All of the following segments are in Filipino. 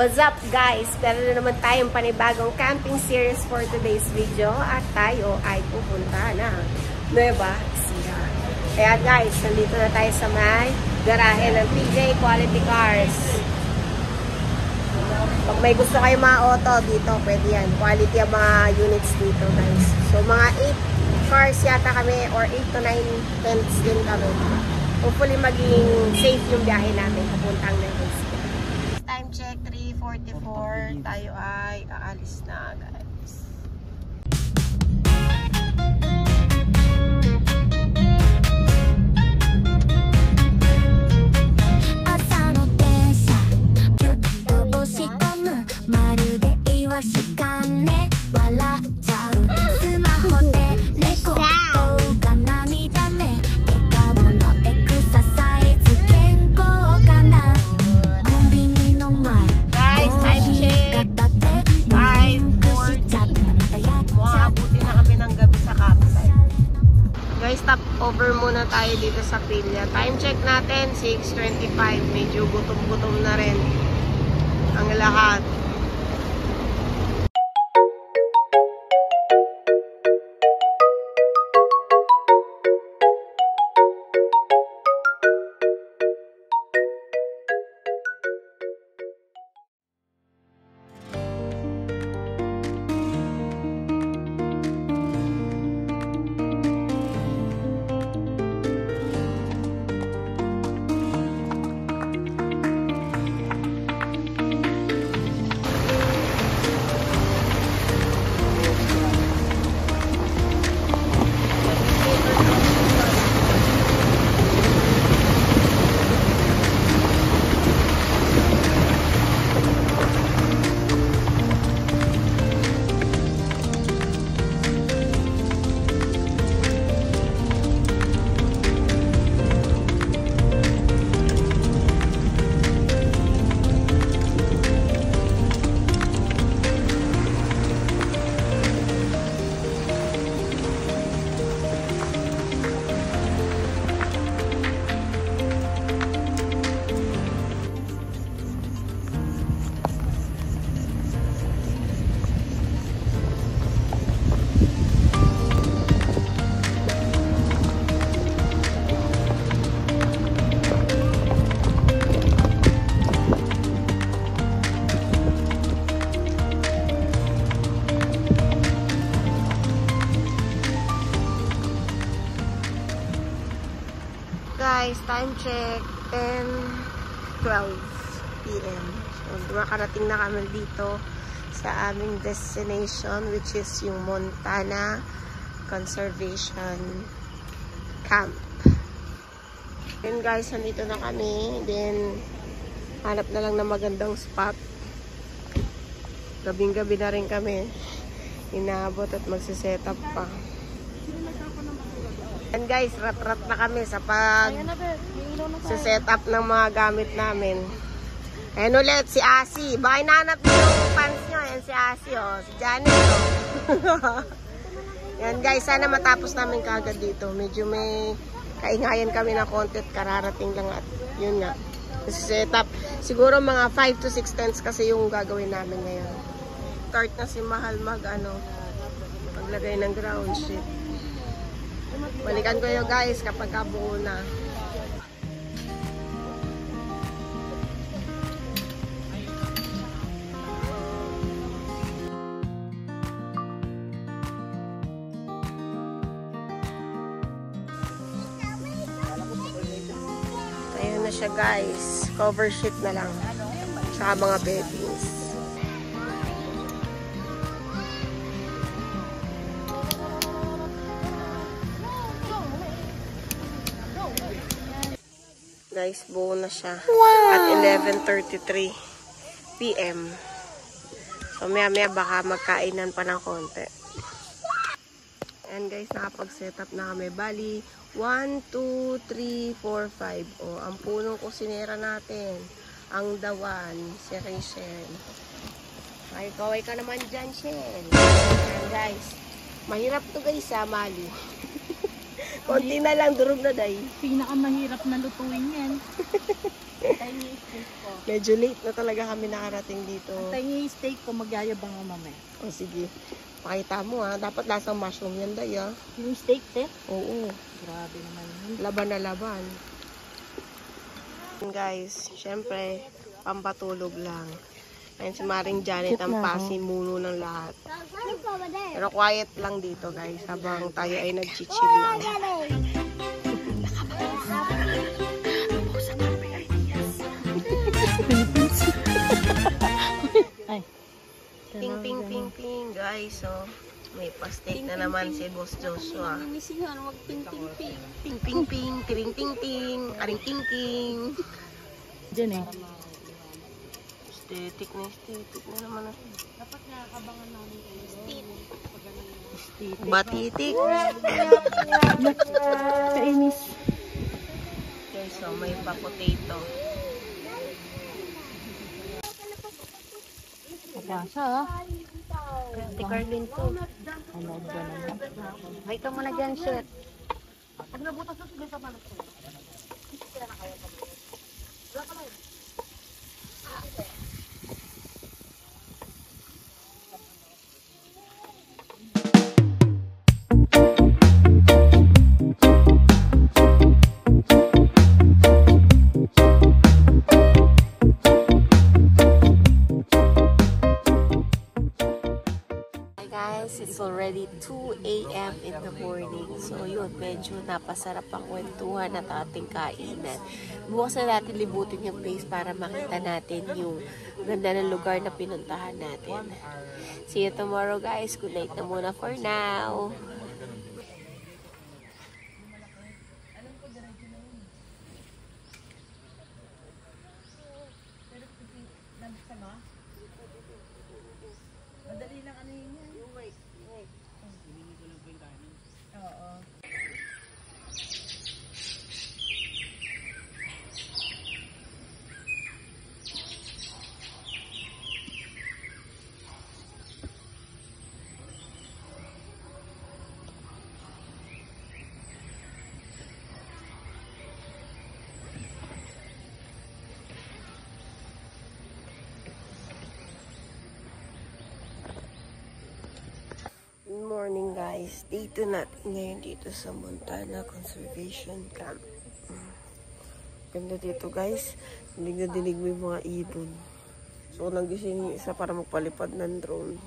What's up guys? Meron na naman tayong panibagong camping series for today's video at tayo ay pupunta ng Nueva Ecija. Kaya guys, nandito na tayo sa may garahe ng PJ Quality Cars. Pag may gusto kayo mga auto dito, pwede yan. Quality ang mga units dito guys. So mga 8 cars yata kami or 8 to 9 tents din kami. Hopefully maging safe yung biyahe natin papuntang Nueva Ecija. Time check 3:44. Tayo ay aalis na guys. Over muna tayo dito sa Pilya. Time check natin 6:25. Medyo gutom-gutom na rin ang lahat. Guys, time check 10:12 PM. So, makarating na kami dito sa aming destination, which is yung Montana Conservation Camp. Then guys, nandito na kami. Then, hanap na lang na magandang spot. Gabing-gabi na rin kami. Inaabot at magsiset-up pa. And guys, rat-rat na kami sa set up ng mga gamit namin. Ayan ulit, si Asi. Baka hinanap nyo yung pants nyo. Ayan si Asi, oh. Si Janet, oh. Yan guys, sana matapos namin kagad dito. Medyo may kaingayan kami na content. Kararating lang at yun nga. Set up. Siguro mga 5 to 6 tents kasi yung gagawin namin ngayon. Start na si Mahal maglagay ng ground sheet. Balikan ko yun guys kapag kabuo na. Ayun na siya guys. Cover sheet na lang. Saka mga beddings. Guys, buo na siya. Wow. At 11:33 PM. So, maya-maya baka magkainan pa ng konti. And guys, nakapag-set up na kami. Bali, 1, 2, 3, 4, 5. O, ang punong kusinera natin. Ang dawan, si Rachel. Ay, kaway ka naman dyan, Shell. And guys, mahirap to guys, Mali. Konti na lang, durog na day. Pinakamahirap na lutuin yan. Antayin niyo yung steak ko. Medyo late na talaga kami nakarating dito. Antayin niyo yung steak ko, magyayabang ako mamaya. O sige, pakita mo ha. Dapat lasang mushroom yan day ha. Yung steak, te? Oo. Grabe naman yun. Laban na laban. Guys, syempre, pampatulog lang. Ayun si Maring Janet ang pasimuno ng lahat. Pero quiet lang dito guys habang tayo ay nag-chill lang. Ay. Ping ping ping ping guys. So, may pa-steak na naman si Boss Joshua. Wag ping ping ping. Ping ping ping, tiring ting ting, aring ting ting. Diyan eh. Estetik na naman ako. Dapat nakakabangan namin kayo. Steak. Batitik. Kainis. Okay, so may pa-potato. Kapasa ah. Si Carlin to. Ano ba naman? Ay, ka muna dyan, shit. Pag nabutas na sila sa balat ko. It's already 2 a.m. in the morning. So yun, medyo napasarap ang kwentuhan at ating kainan. Bukas na natin libutin yung place para makita natin yung ganda ng lugar na pinuntahan natin. See you tomorrow guys. Good night na muna for now. Good morning guys. Dito natin ngayon dito sa Montana Conservation Camp. Ganda dito guys. Dinig na dinig mo yung mga ibon. So nagising yung isa para magpalipad ng drone.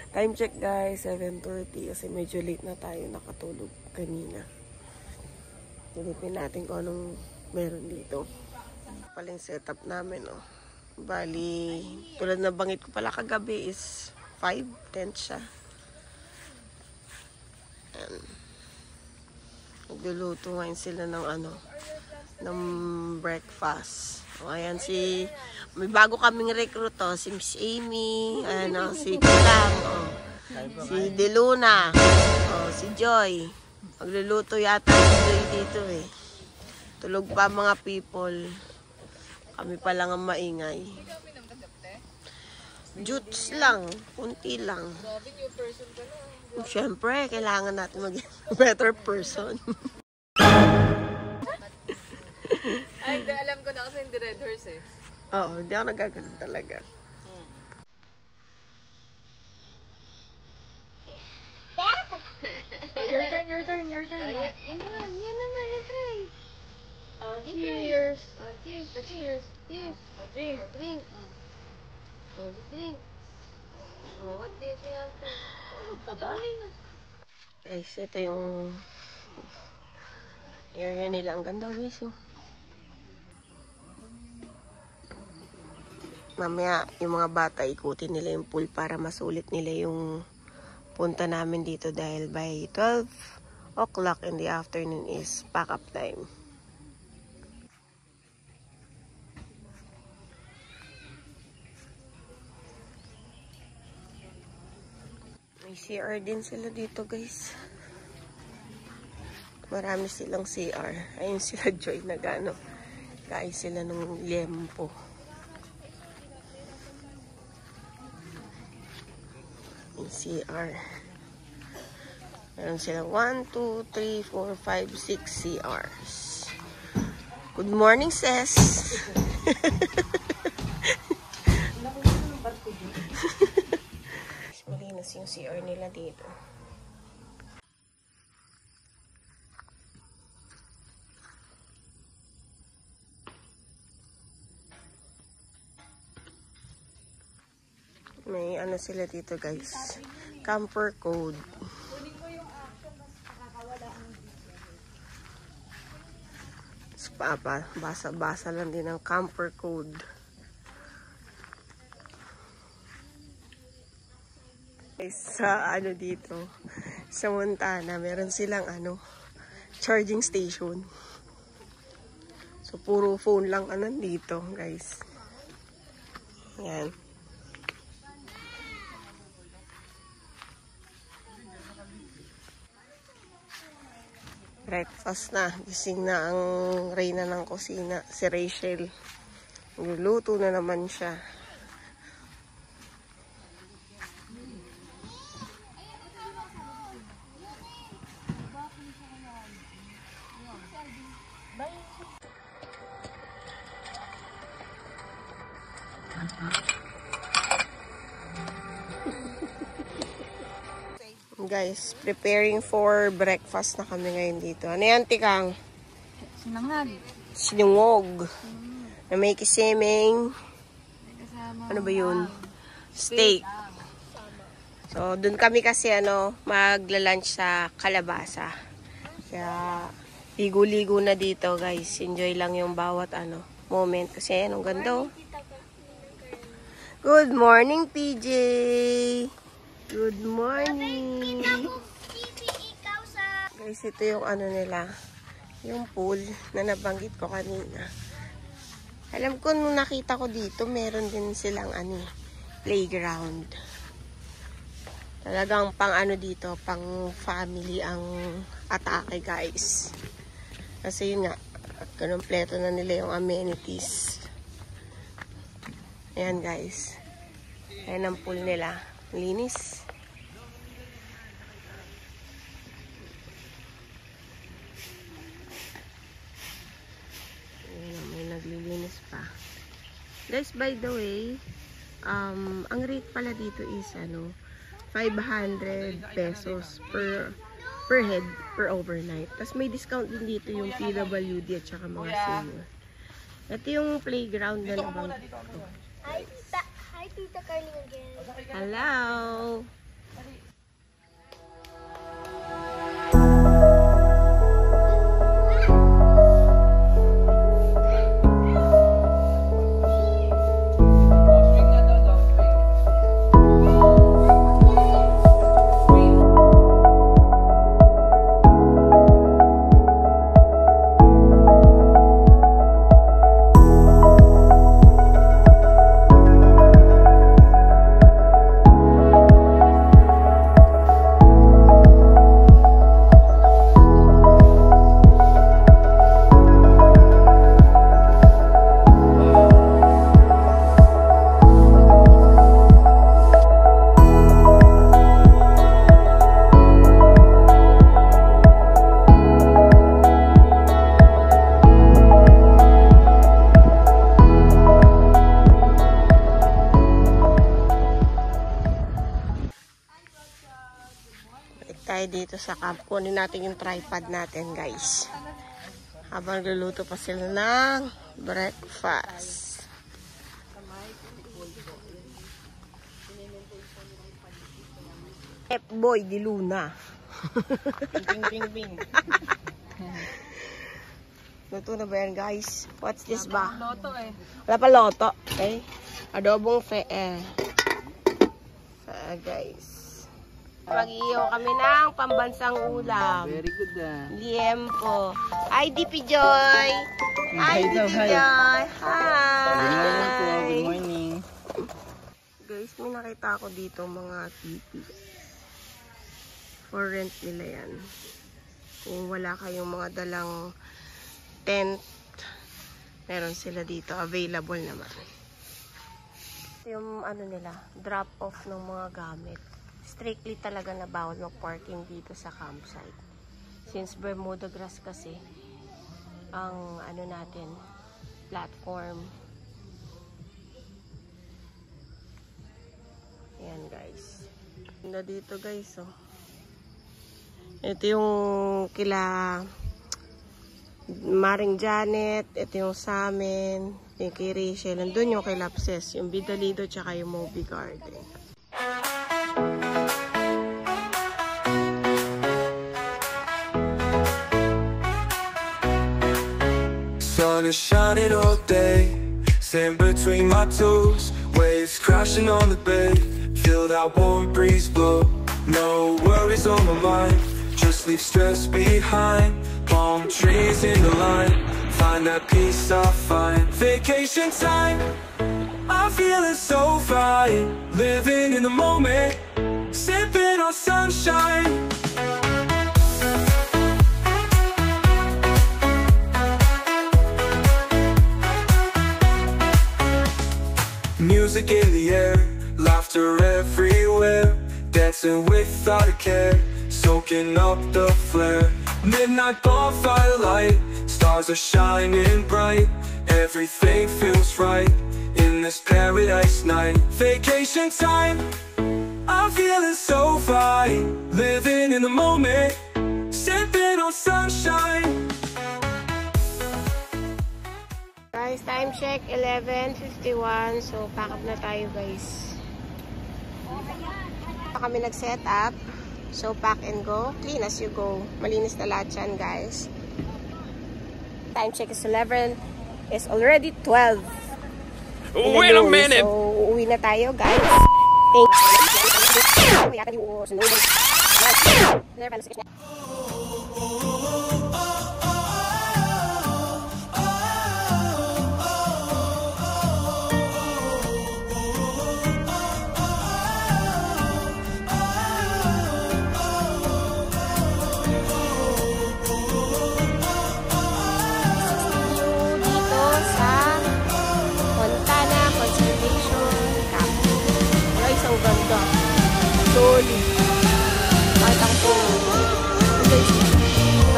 Time check guys, 7:30 kasi medyo late na tayo nakatulog kanina. Silipin natin kung anong meron dito. Paling setup namin oh. Bali, tulad na bangit ko pala kagabi is 5 tent siya. Nagluluto ngayon sila ng ng breakfast. O, ayan may bago kaming recruit si Miss Amy, si Kulang, si Deluna, si Joy. Magluluto yata si Joy dito eh. Tulog pa mga people. Kami pa lang ang maingay. Jutes lang, kunti lang. Siyempre, kailangan natin maging better person. Ay, alam ko na kasi hindi red horse eh. Oo, hindi ako nagagano talaga. Your turn. Yan naman, your turn. Cheers. Cheers. Drink. What did you have to? Guys, ito yung area nila. Ang ganda guys. Mamaya, yung mga bata, ikutin nila yung pool para masulit nila yung punta namin dito dahil by 12 o'clock in the afternoon is pack up time. May CR din sila dito guys. Marami silang CR. Ayun sila Joy na gano. Kain sila ng liempo. Yung CR. Meron silang 1, 2, 3, 4, 5, 6 CRs. Good morning, sis. Malinis yung CR nila dito. May ano sila dito, guys. Camper code. Papa, basa-basa lang din ang camper code. Sa ano dito, sa Montana, meron silang ano, charging station. So, puro phone lang ano dito, guys. Yan. Breakfast na. Gising na ang reyna ng kusina, si Rachel. Niluluto na naman siya. Guys, preparing for breakfast na kami ngayon dito. Ano yan, Tikang? Sinangag. Sinungog. Na may kisemeng. Ano ba yun? Steak. So, dun kami kasi magla-lunch sa Kalabasa. Kaya, ligo-ligo na dito, guys. Enjoy lang yung bawat moment. Kasi, ang ganda, oh. Good morning, PJ! Good morning! Guys, ito yung nila. Yung pool na nabanggit ko kanina. Alam ko, nung nakita ko dito, meron din silang playground. Talagang pang dito, pang family ang atake, guys. Kasi yun nga, kompleto na nila yung amenities. Ayan, guys. Ayan ang pool nila. Linis. Ayan, may naglilinis pa. Guys, by the way, ang rate pala dito is 500 pesos per head per overnight. Tapos may discount din dito yung PWD at saka mga senior. Ito yung playground na nabanggit ko. Hi, Tita Carly again. Hello! Tayo dito sa camp. Kunin natin yung tripod natin, guys. Habang luluto pa sila ng breakfast. F-boy di Luna. Bing, bing, bing. Luto na ba yan, guys? What's this ba? Loto eh. Wala pa loto. Okay. Adobong guys. Mag-iihaw kami ng pambansang ulam. Very good Liempo. Hi, DP Joy. Hi, DP Joy. Hi. Good morning. Guys, may nakita ako dito mga tipi. For rent nila yan. Kung wala kayong mga dalang tent, meron sila dito. Available naman. Ito yung nila, drop off ng mga gamit. strictly talaga na bawal mag-parking dito sa campsite. Since Bermuda grass kasi ang ano natin, platform. Ayan guys. Na dito guys, oh. Ito yung kila Maring Janet, ito yung sa amin, yung kay Rachel, nandun yung kay Lapses, yung Bidalido, tsaka yung Moby Garden. Sun is shining all day, sand between my toes, waves crashing on the bay, feel that warm breeze blow. No worries on my mind, just leave stress behind. Palm trees in the line, find that peace I find. Vacation time, I'm feeling so fine. Living in the moment, sipping on sunshine. Music in the air, laughter everywhere, dancing without a care, soaking up the flare. Midnight bonfire light, stars are shining bright, everything feels right in this paradise night. Vacation time, I'm feeling so fine. Living in the moment, sipping on sunshine. Guys, time check, 11:51. So, pack up na tayo, guys. Pa kami nag-set up. So, pack and go. Clean as you go. Malinis na lahat yan, guys. Time check is 11. It's already 12. Wait a minute! So, uuwi na tayo, guys.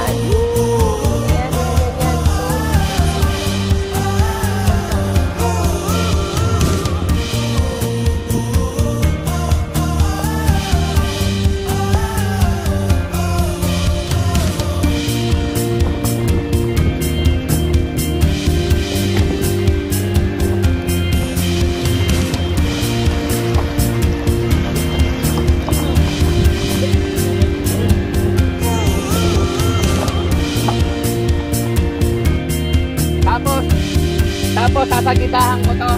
Thank you. Tapos sasagitahan ko to.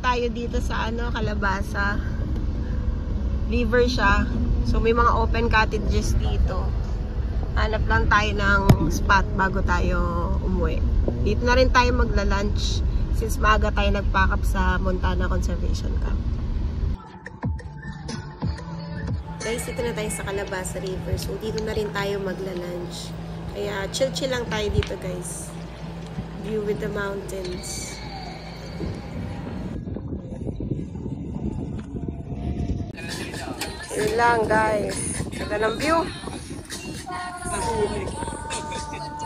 Tayo dito sa Calabasa. River siya. So may mga open cottages dito. Hanap lang tayo ng spot bago tayo umuwi. Dito na rin tayo magla-lunch since maaga tayo nag-pack up sa Montana Conservation Camp. Guys, dito na tayo sa Calabasa River. So dito na rin tayo magla-lunch. Kaya chill-chill lang tayo dito, guys. View with the mountains. Yun lang, guys. Ganda ng view.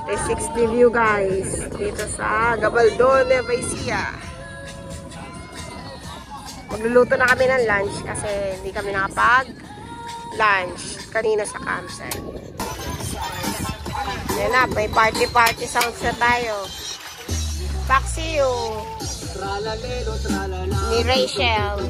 360 view, guys. Dito sa Gabaldon, Nueva Ecija. Magluluto na kami ng lunch kasi hindi kami nakapag-lunch kanina sa campsite. Yan na, may party-party sounds na tayo. Paksiyo. Ni Rachel.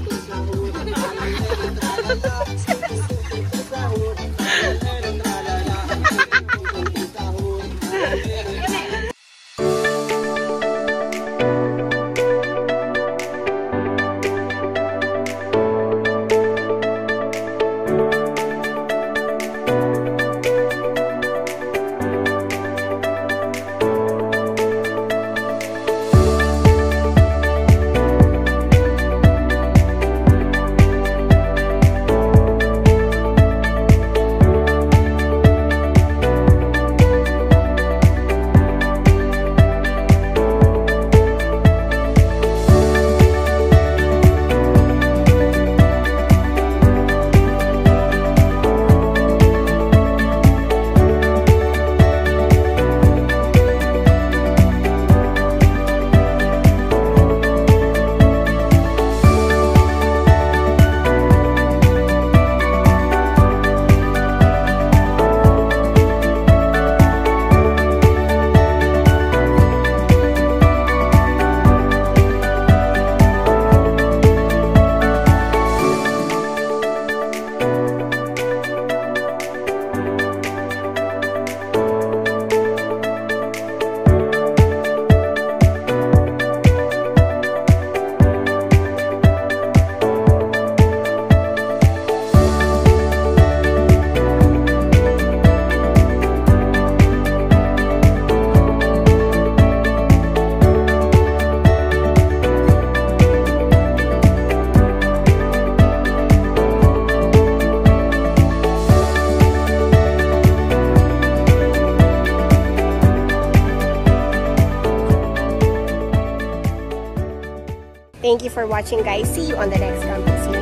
Thank you for watching, guys. See you on the next one. See you.